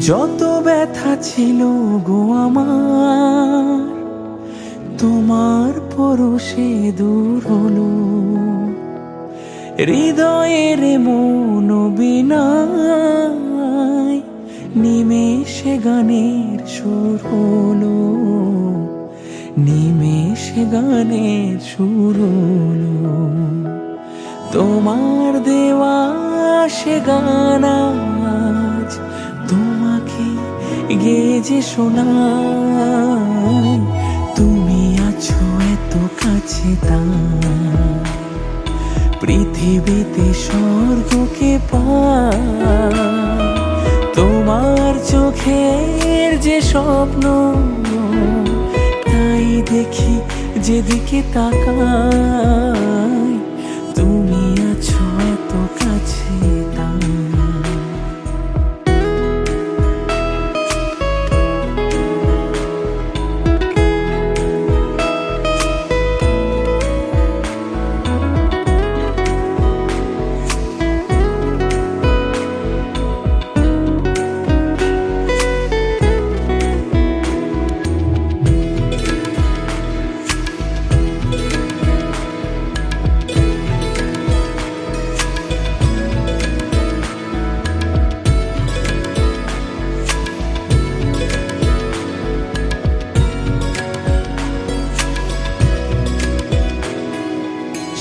যত ব্যথা ছিল গো আমার, তোমার পরশে দূর হলো। হৃদয়ের মন বিনায় নিমেষে গানের সুর হলো, নিমেষে গানের সুর হলো। তোমার দেওয়া সে গান আজ তোমাকে গেয়ে যে শোনাই। তুমি আছো এত কাছে তাই পৃথিবীতে স্বর্গকে পাই। তোমার চোখের যে স্বপ্ন তাই দেখি যেদিকে তাকাই। তুমি আছো এত কাছে তাই।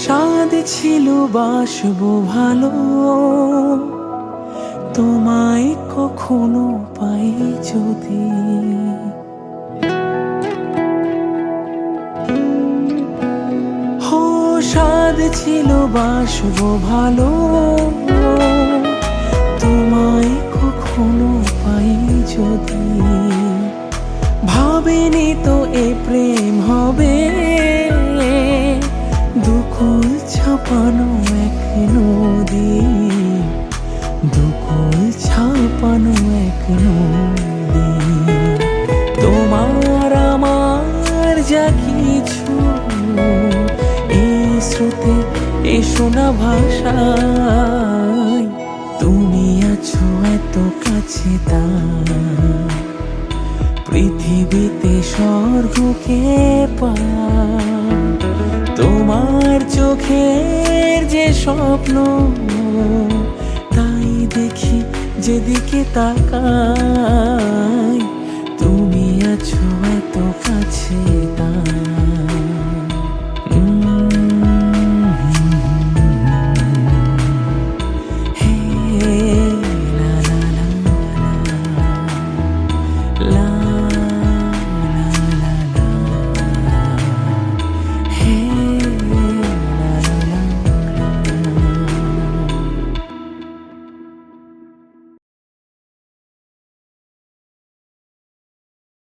স্বাদ ছিল বাসবো ভালো, তোমায় কখনো পাই যদি। হো স্বাদ ছিল বাসবো ভালো, তোমায় কখনো পাই যদি। ভাবিনি তো এ প্রেম হবে, দুকুল ছাপানো এক নদী, দুকুল ছাপানো এক নদী। তোমার আমার যা কিছু এই স্রোতে এই শোনা ভাষায়। তুমি আছো এত কাছে তাই পৃথিবীতে স্বর্গকে পাই। তোমার চোখের যে স্বপ্ন তাই দেখি যেদিকে তাকাই।